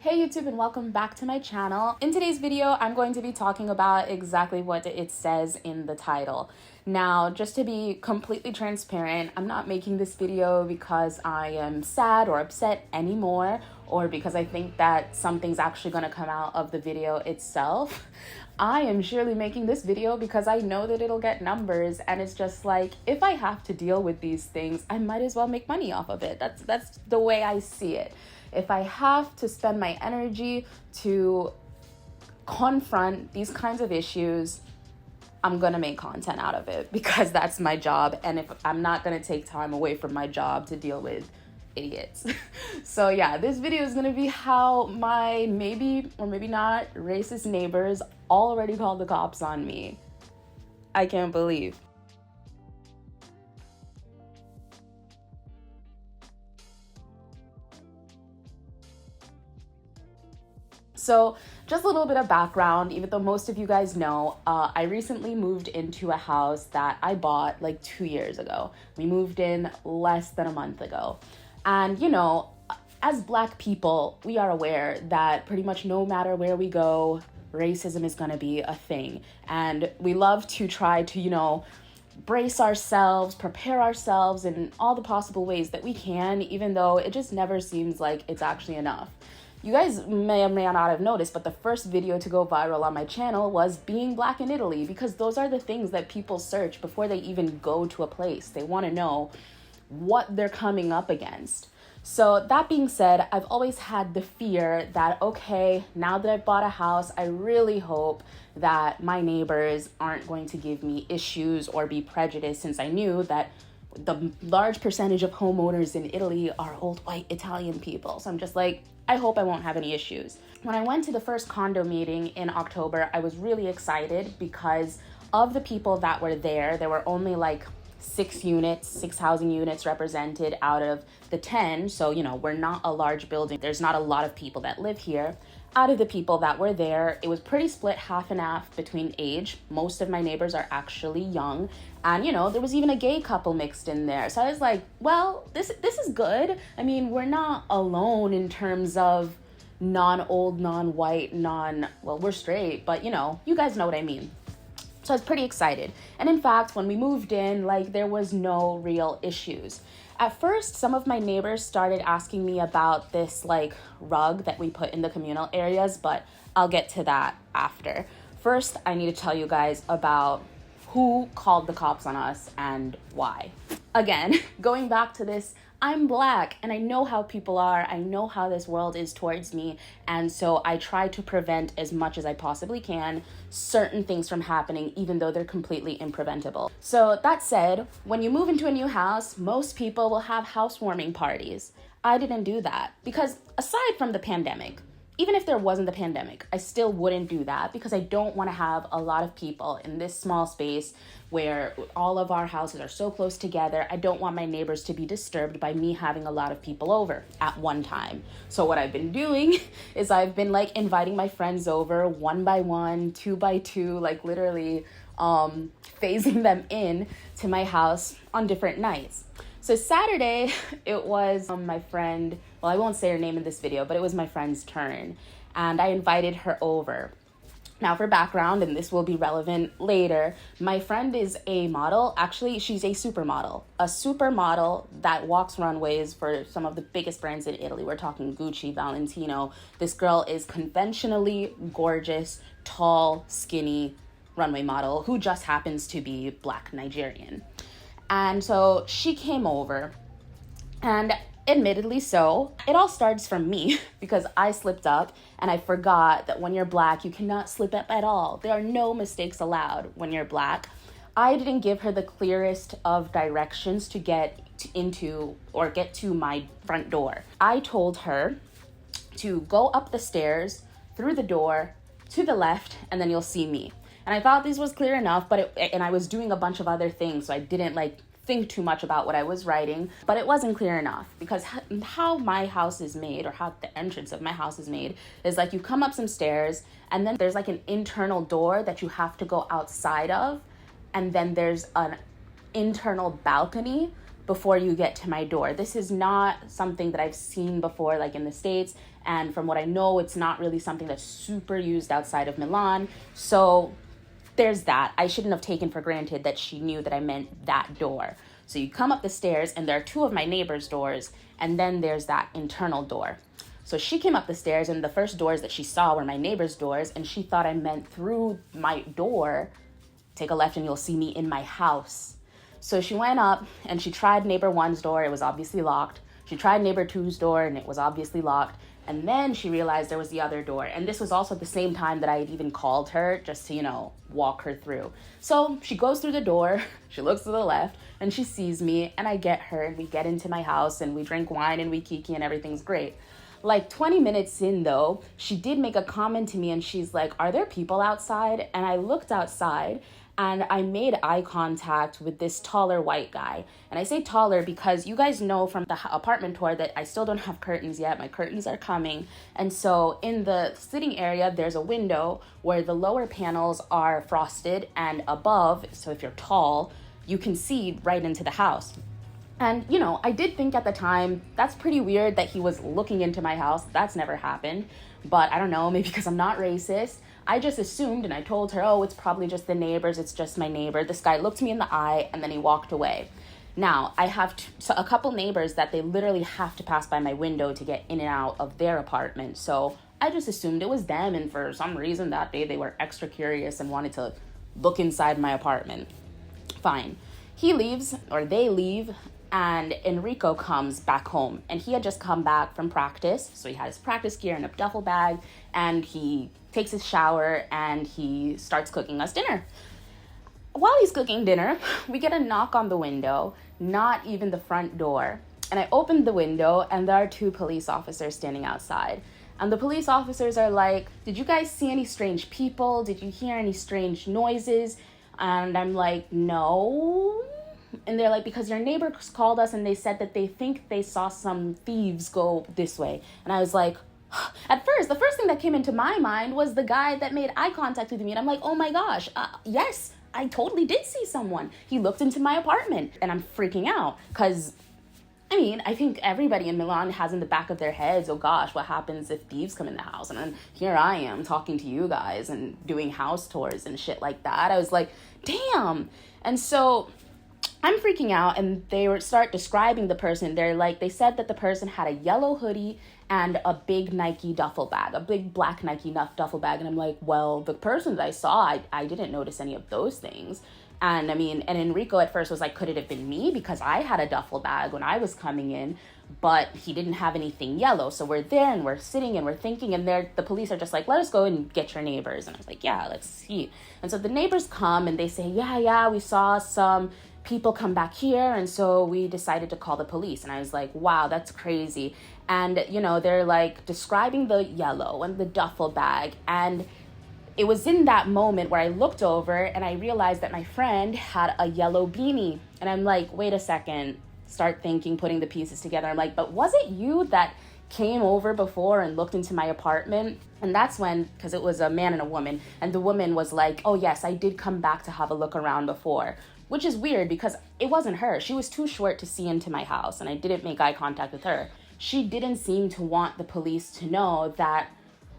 Hey YouTube, and welcome back to my channel. In today's video, I'm going to be talking about exactly what it says in the title. Now, just to be completely transparent, I'm not making this video because I am sad or upset anymore, or because I think that something's actually going to come out of the video itself. I am surely making this video because I know that it'll get numbers, and it's just like, if I have to deal with these things, I might as well make money off of it. That's the way I see it. If I have to spend my energy to confront these kinds of issues, I'm gonna make content out of it because that's my job. And if I'm not gonna take time away from my job to deal with idiots. So yeah, this video is gonna be how my maybe or maybe not racist neighbors already called the cops on me. I can't believe. So just a little bit of background, even though most of you guys know, I recently moved into a house that I bought like 2 years ago. We moved in less than a month ago. And you know, as Black people, we are aware that pretty much no matter where we go, racism is gonna be a thing. And we love to try to, you know, brace ourselves, prepare ourselves in all the possible ways that we can, even though it just never seems like it's actually enough. You guys may or may not have noticed, but the first video to go viral on my channel was being Black in Italy, because those are the things that people search before they even go to a place. They want to know what they're coming up against. So that being said, I've always had the fear that, okay, now that I've bought a house, I really hope that my neighbors aren't going to give me issues or be prejudiced, since I knew that the large percentage of homeowners in Italy are old white Italian people. So I'm just like, I hope I won't have any issues. When I went to the first condo meeting in October, I was really excited because of the people that were there. There were only like 6 housing units represented out of the 10. So, you know, we're not a large building. There's not a lot of people that live here. Out of the people that were there, it was pretty split half and half between age. Most of my neighbors are actually young. And, you know, there was even a gay couple mixed in there. So I was like, well, this is good. I mean, we're not alone in terms of non-old, non-white, well, we're straight, but you know, you guys know what I mean. So I was pretty excited. And in fact, when we moved in, like, there was no real issues. At first, some of my neighbors started asking me about this like rug that we put in the communal areas, but I'll get to that after. First, I need to tell you guys about who called the cops on us and why. Again, going back to this, I'm Black and I know how people are. I know how this world is towards me. And so I try to prevent as much as I possibly can certain things from happening, even though they're completely impreventable. So that said, when you move into a new house, most people will have housewarming parties. I didn't do that because aside from the pandemic, even if there wasn't the pandemic, I still wouldn't do that because I don't want to have a lot of people in this small space where all of our houses are so close together. I don't want my neighbors to be disturbed by me having a lot of people over at one time. So what I've been doing is I've been like inviting my friends over one by one, two by two, like literally phasing them in to my house on different nights. So Saturday, it was my friend, well, I won't say her name in this video, but it was my friend's turn, and I invited her over. Now for background, and this will be relevant later, my friend is a model. Actually, she's a supermodel that walks runways for some of the biggest brands in Italy. We're talking Gucci, Valentino. This girl is conventionally gorgeous, tall, skinny runway model who just happens to be Black Nigerian. And so she came over, and admittedly so, it all starts from me because I slipped up and I forgot that when you're Black, you cannot slip up at all. There are no mistakes allowed when you're Black. I didn't give her the clearest of directions to get into or get to my front door. I told her to go up the stairs, through the door, to the left, and then you'll see me. And I thought this was clear enough, and I was doing a bunch of other things, so I didn't like think too much about what I was writing, but it wasn't clear enough because how my house is made, or how the entrance of my house is made, is like you come up some stairs and then there's like an internal door that you have to go outside of, and then there's an internal balcony before you get to my door. This is not something that I've seen before, like in the States, And from what I know, it's not really something that's super used outside of Milan. So there's that. I shouldn't have taken for granted that she knew that I meant that door. So you come up the stairs, and there are two of my neighbors' doors, and then there's that internal door. So she came up the stairs, and the first doors that she saw were my neighbor's doors, and she thought I meant through my door, take a left and you'll see me in my house. So she went up, and she tried neighbor one's door. It was obviously locked. She tried neighbor two's door, and it was obviously locked. And then she realized there was the other door. And this was also at the same time that I had even called her just to, walk her through. So she goes through the door, she looks to the left, and she sees me, and I get her, and we get into my house, and we drink wine, and we kiki, and everything's great. Like 20 minutes in, though, she did make a comment to me, and she's like, "Are there people outside?" And I looked outside, and I made eye contact with this taller white guy. And I say taller because you guys know from the apartment tour that I still don't have curtains yet. My curtains are coming. And so in the sitting area, there's a window where the lower panels are frosted, and above, so if you're tall, you can see right into the house. And, I did think at the time, that's pretty weird that he was looking into my house. That's never happened. But I don't know, maybe because I'm not racist. I just assumed, and I told her, oh, it's probably just the neighbors. It's just my neighbor. This guy looked me in the eye, and then he walked away. Now, I have a couple neighbors that they literally have to pass by my window to get in and out of their apartment. So I just assumed it was them, and for some reason that day they were extra curious and wanted to look inside my apartment. Fine. He leaves, or they leave, and Enrico comes back home, and he had just come back from practice. So he had his practice gear in a duffel bag, and he takes his shower, and he starts cooking us dinner. While he's cooking dinner, we get a knock on the window, not even the front door. And I opened the window, and there are two police officers standing outside. And the police officers are like, "Did you guys see any strange people? Did you hear any strange noises?" And I'm like, "No." And they're like, "Because your neighbors called us and they said that they think they saw some thieves go this way." And I was like, at first, the first thing that came into my mind was the guy that made eye contact with me. And I'm like, oh my gosh, yes, I totally did see someone. He looked into my apartment, and I'm freaking out because, I think everybody in Milan has in the back of their heads, oh gosh, what happens if thieves come in the house? And then here I am talking to you guys and doing house tours and shit like that. I was like, damn. And so I'm freaking out, and they start describing the person. They said that the person had a yellow hoodie and a big Nike duffel bag, a big black Nike duffel bag. And I'm like, well, the person that I saw, I didn't notice any of those things. And and Enrico at first was like, could it have been me? Because I had a duffel bag when I was coming in, but he didn't have anything yellow. So we're there, and we're sitting, and we're thinking, and the police are just like, let us go and get your neighbors. And I was like, yeah, let's see. And so the neighbors come, and they say, yeah, we saw some people come back here, and so we decided to call the police. And I was like, wow, that's crazy. And they're like describing the yellow and the duffel bag, and it was in that moment where I looked over and I realized that my friend had a yellow beanie. And I'm like, wait a second, start thinking, putting the pieces together. I'm like, but was it you that came over before and looked into my apartment? And that's when, because it was a man and a woman, and the woman was like, oh yes, I did come back to have a look around before. Which is weird because it wasn't her. She was too short to see into my house, and I didn't make eye contact with her. She didn't seem to want the police to know that,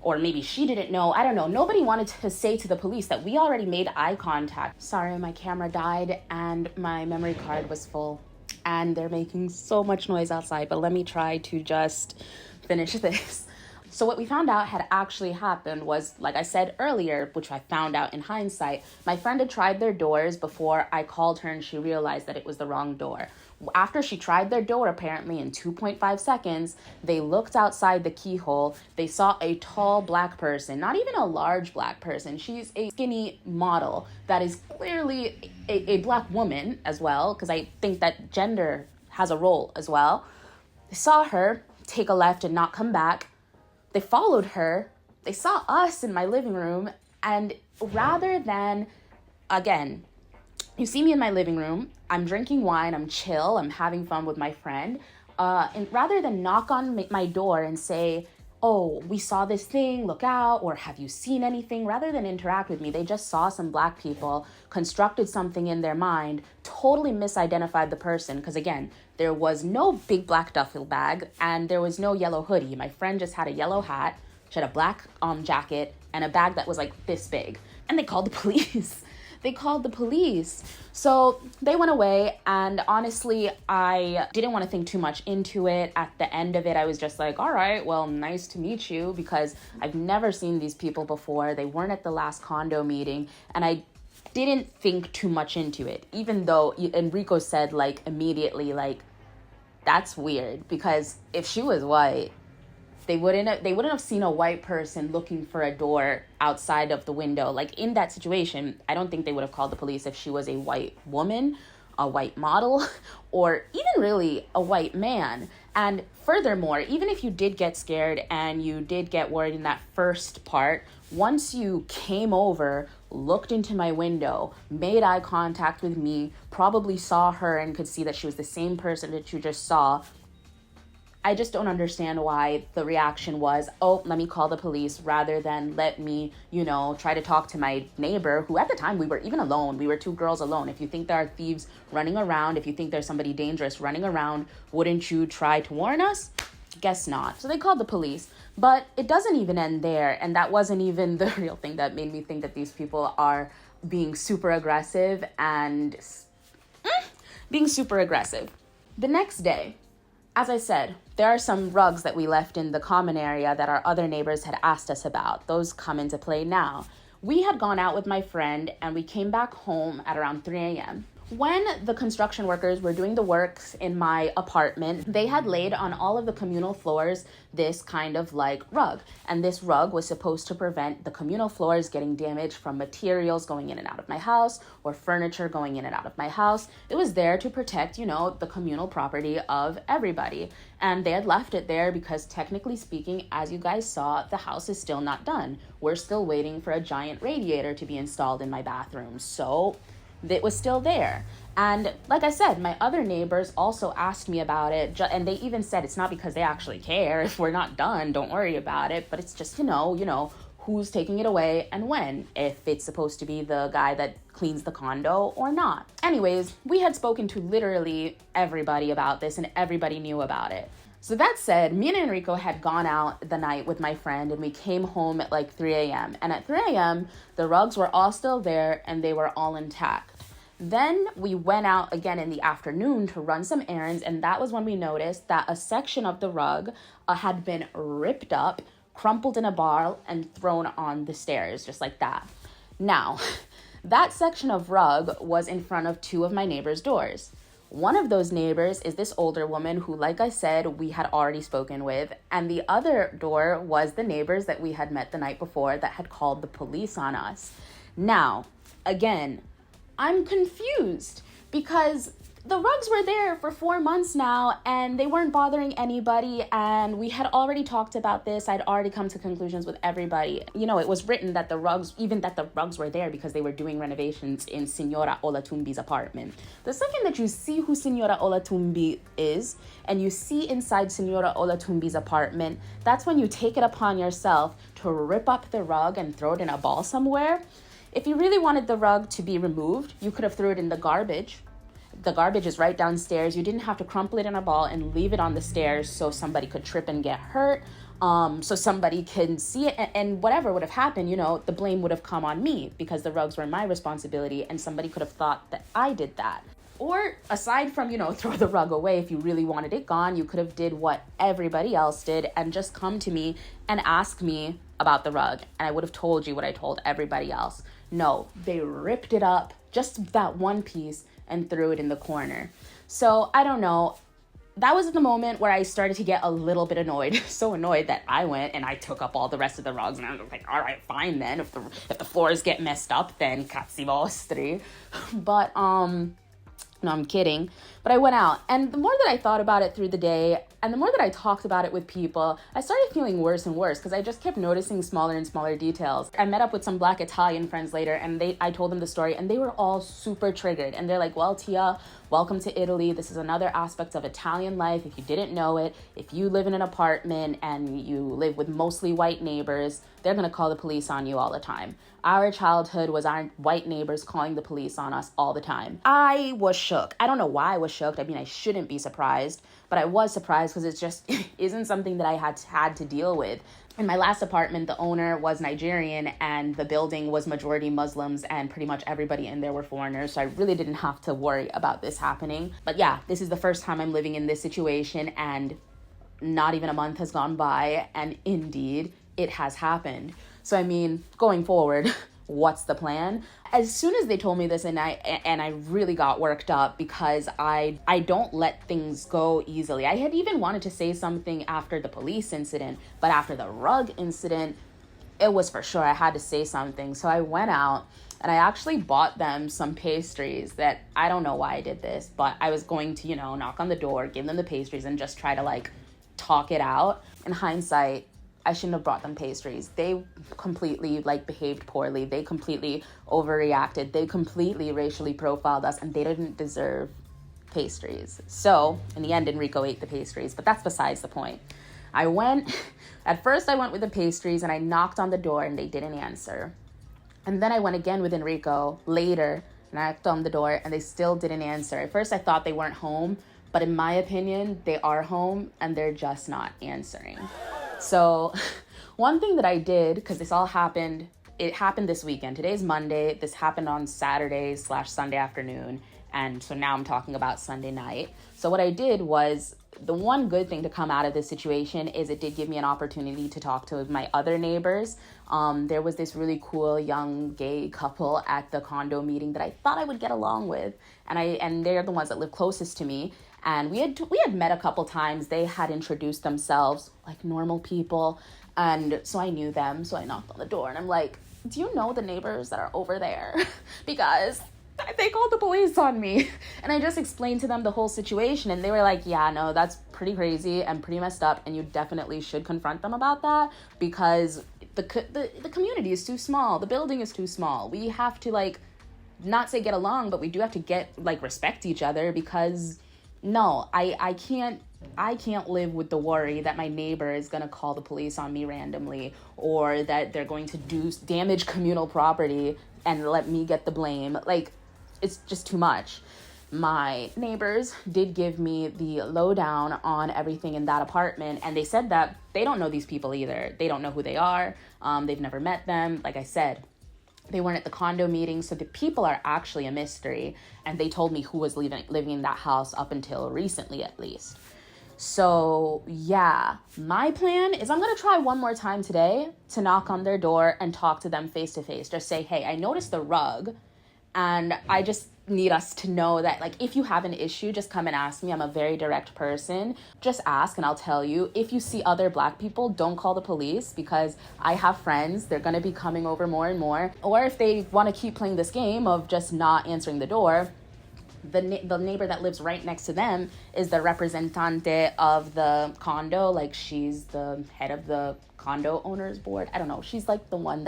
or maybe she didn't know, I don't know. Nobody wanted to say to the police that we already made eye contact. Sorry, my camera died and my memory card was full, and they're making so much noise outside, but let me try to just finish this. So what we found out had actually happened was, like I said earlier, which I found out in hindsight, my friend had tried their doors before I called her, and she realized that it was the wrong door. After she tried their door, apparently in 2.5 seconds, they looked outside the keyhole. They saw a tall black person, not even a large black person. She's a skinny model that is clearly a black woman as well, because I think that gender has a role as well. They saw her take a left and not come back. They followed her. They saw us in my living room. And rather than, again, you see me in my living room, I'm drinking wine, I'm chill, I'm having fun with my friend. And rather than knock on my door and say, oh, we saw this thing, look out, or have you seen anything? Rather than interact with me, they just saw some black people, constructed something in their mind, totally misidentified the person. Because again, there was no big black duffel bag and there was no yellow hoodie. My friend just had a yellow hat, she had a black jacket, and a bag that was like this big. And they called the police. They called the police. So they went away, and honestly, I didn't want to think too much into it. At the end of it, I was just like, all right, well, nice to meet you, because I've never seen these people before. They weren't at the last condo meeting, and I didn't think too much into it, even though Enrico said, like, immediately, like, that's weird, because if she was white, they wouldn't have seen a white person looking for a door outside of the window. Like, in that situation, I don't think they would have called the police if she was a white woman, a white model, or even really a white man. And furthermore, even if you did get scared and you did get worried in that first part, once you came over, looked into my window, made eye contact with me, probably saw her and could see that she was the same person that you just saw, I just don't understand why the reaction was, oh, let me call the police, rather than let me, try to talk to my neighbor, who at the time we were even alone. We were two girls alone. If you think there are thieves running around, if you think there's somebody dangerous running around, wouldn't you try to warn us? Guess not. So they called the police, but it doesn't even end there. And that wasn't even the real thing that made me think that these people are being super aggressive and being super aggressive. The next day, as I said, there are some rugs that we left in the common area that our other neighbors had asked us about. Those come into play now. We had gone out with my friend and we came back home at around 3 a.m. When the construction workers were doing the works in my apartment, they had laid on all of the communal floors this kind of like rug. And this rug was supposed to prevent the communal floors getting damaged from materials going in and out of my house or furniture going in and out of my house. It was there to protect, the communal property of everybody. And they had left it there because, technically speaking, as you guys saw, the house is still not done. We're still waiting for a giant radiator to be installed in my bathroom. So it was still there. And like I said, my other neighbors also asked me about it, and they even said it's not because they actually care. If we're not done, don't worry about it. But it's just to know, who's taking it away and when, if it's supposed to be the guy that cleans the condo or not. Anyways, we had spoken to literally everybody about this, and everybody knew about it. So that said, me and Enrico had gone out the night with my friend, and we came home at like 3 a.m. And at 3 a.m., the rugs were all still there and they were all intact. Then we went out again in the afternoon to run some errands, and that was when we noticed that a section of the rug had been ripped up, crumpled in a ball, and thrown on the stairs, just like that. Now, that section of rug was in front of two of my neighbors' doors. One of those neighbors is this older woman who, like I said, we had already spoken with. And the other door was the neighbors that we had met the night before that had called the police on us. Now, again, I'm confused because the rugs were there for 4 months now and they weren't bothering anybody. And we had already talked about this. I'd already come to conclusions with everybody. It was written that the rugs were there because they were doing renovations in Signora Olatumbi's apartment. The second that you see who Signora Olatumbi is and you see inside Signora Olatumbi's apartment, that's when you take it upon yourself to rip up the rug and throw it in a ball somewhere. If you really wanted the rug to be removed, you could have threw it in the garbage. The garbage is right downstairs. You didn't have to crumple it in a ball and leave it on the stairs so somebody could trip and get hurt, so somebody can see it. And whatever would have happened, the blame would have come on me because the rugs were my responsibility and somebody could have thought that I did that. Or aside from, throw the rug away, if you really wanted it gone, you could have did what everybody else did and just come to me and ask me about the rug. And I would have told you what I told everybody else. No, they ripped it up, just that one piece, and threw it in the corner. So I don't know. That was the moment where I started to get a little bit annoyed. So annoyed that I went and I took up all the rest of the rugs, and I was like, all right, fine then. If the floors get messed up, then cazzi vostri. But No, I'm kidding. But I went out, and the more that I thought about it through the day, and the more that I talked about it with people, I started feeling worse and worse because I just kept noticing smaller and smaller details. I met up with some Black Italian friends later, and I told them the story, and they were all super triggered. And they're like, well, Tia, welcome to Italy. This is another aspect of Italian life. If you didn't know it, if you live in an apartment and you live with mostly white neighbors, they're going to call the police on you all the time. Our childhood was our white neighbors calling the police on us all the time. I was shook. I don't know why I was shook. I mean, I shouldn't be surprised, but I was surprised because it just isn't something that I had to deal with. In my last apartment, the owner was Nigerian and the building was majority Muslims and pretty much everybody in there were foreigners. So I really didn't have to worry about this happening. But yeah, this is the first time I'm living in this situation, and not even a month has gone by, and indeed it has happened. So I mean, going forward, what's the plan? As soon as they told me this, and I really got worked up because I don't let things go easily. I had even wanted to say something after the police incident, but after the rug incident, it was for sure I had to say something. So I went out and I actually bought them some pastries that I don't know why I did this, but I was going to, knock on the door, give them the pastries and just try to talk it out. In hindsight, I shouldn't have brought them pastries. They completely behaved poorly. They completely overreacted. They completely racially profiled us, and they didn't deserve pastries. So in the end, Enrico ate the pastries, but that's besides the point. At first I went with the pastries and I knocked on the door and they didn't answer. And then I went again with Enrico later and I knocked on the door and they still didn't answer. At first I thought they weren't home, but in my opinion, they are home and they're just not answering. So one thing that I did, because this all happened, it happened this weekend. Today's Monday. This happened on Saturday/Sunday afternoon. And so now I'm talking about Sunday night. So what I did was, the one good thing to come out of this situation is it did give me an opportunity to talk to my other neighbors. There was this really cool young gay couple at the condo meeting that I thought I would get along with. And they're the ones that live closest to me. And we had met a couple times. They had introduced themselves like normal people. And so I knew them. So I knocked on the door and I'm like, do you know the neighbors that are over there? Because they called the police on me. And I just explained to them the whole situation. And they were like, yeah, no, that's pretty crazy and pretty messed up. And you definitely should confront them about that because the community is too small. The building is too small. We have to not say get along, but we do have to respect each other because no, I can't live with the worry that my neighbor is going to call the police on me randomly or that they're going to damage communal property and let me get the blame. It's just too much. My neighbors did give me the lowdown on everything in that apartment, and they said that they don't know these people either. They don't know who they are. They've never met them. Like I said, they weren't at the condo meeting, so the people are actually a mystery, and they told me who was living in that house up until recently at least. So yeah, my plan is I'm going to try one more time today to knock on their door and talk to them face to face. Just say, hey, I noticed the rug, and I just need us to know that if you have an issue, just come and ask me. I'm a very direct person. Just ask and I'll tell you. If you see other Black people, don't call the police because I have friends. They're going to be coming over more and more. Or if they want to keep playing this game of just not answering the door, the neighbor that lives right next to them is the representante of the condo. She's the head of the condo owners board. I don't know. She's the one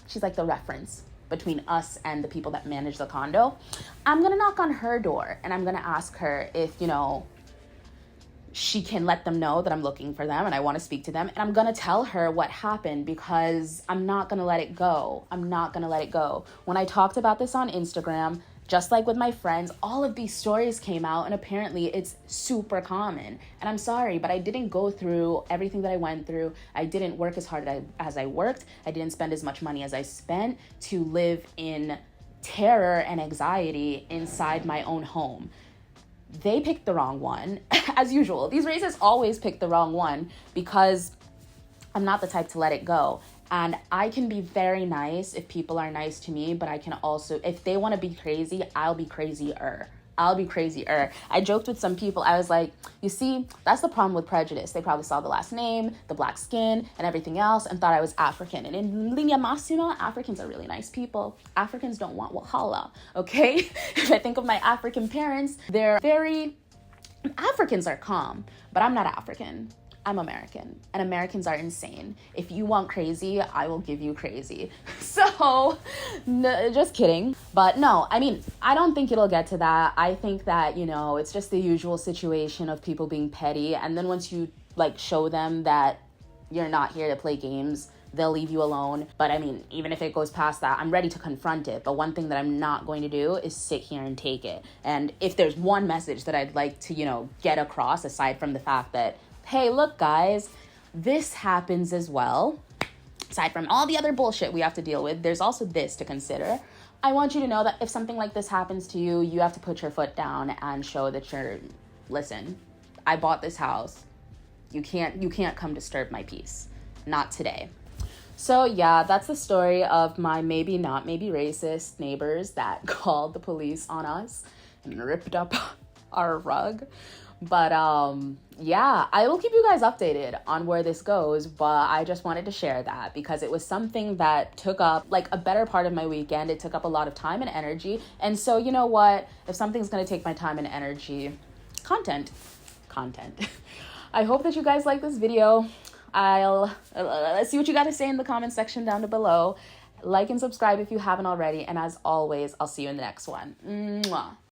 she's the reference between us and the people that manage the condo. I'm going to knock on her door and I'm going to ask her if, she can let them know that I'm looking for them and I want to speak to them. And I'm going to tell her what happened because I'm not going to let it go. I'm not going to let it go. When I talked about this on Instagram, just like with my friends, all of these stories came out and apparently it's super common. And I'm sorry, but I didn't go through everything that I went through. I didn't work as hard as I worked. I didn't spend as much money as I spent to live in terror and anxiety inside my own home. They picked the wrong one, as usual. These racists always pick the wrong one because I'm not the type to let it go. And I can be very nice if people are nice to me, but I can also, if they want to be crazy, I'll be crazier. I'll be crazier. I joked with some people. I was like, you see, that's the problem with prejudice. They probably saw the last name, the black skin, and everything else, and thought I was African. And in linea massima, Africans are really nice people. Africans don't want wahala, okay? If I think of my African parents, they're very... Africans are calm, but I'm not African. I'm American, and Americans are insane. If you want crazy, I will give you crazy. So, just kidding. But no, I mean, I don't think it'll get to that. I think that, you know, it's just the usual situation of people being petty. And then once you, like, show them that you're not here to play games, they'll leave you alone. But I mean, even if it goes past that, I'm ready to confront it. But one thing that I'm not going to do is sit here and take it. And if there's one message that I'd like to, you know, get across, aside from the fact that, hey, look, guys, this happens as well. Aside from all the other bullshit we have to deal with, there's also this to consider. I want you to know that if something like this happens to you, you have to put your foot down and show that you're, listen, I bought this house. You can't come disturb my peace. Not today. So yeah, that's the story of my maybe not maybe racist neighbors that called the police on us and ripped up our rug. But yeah, I will keep you guys updated on where this goes, but I just wanted to share that because it was something that took up like a better part of my weekend. It took up a lot of time and energy. And so, you know what? If something's going to take my time and energy, content. I hope that you guys like this video. Let's see what you got to say in the comment section down below. Like and subscribe if you haven't already. And as always, I'll see you in the next one. Mwah.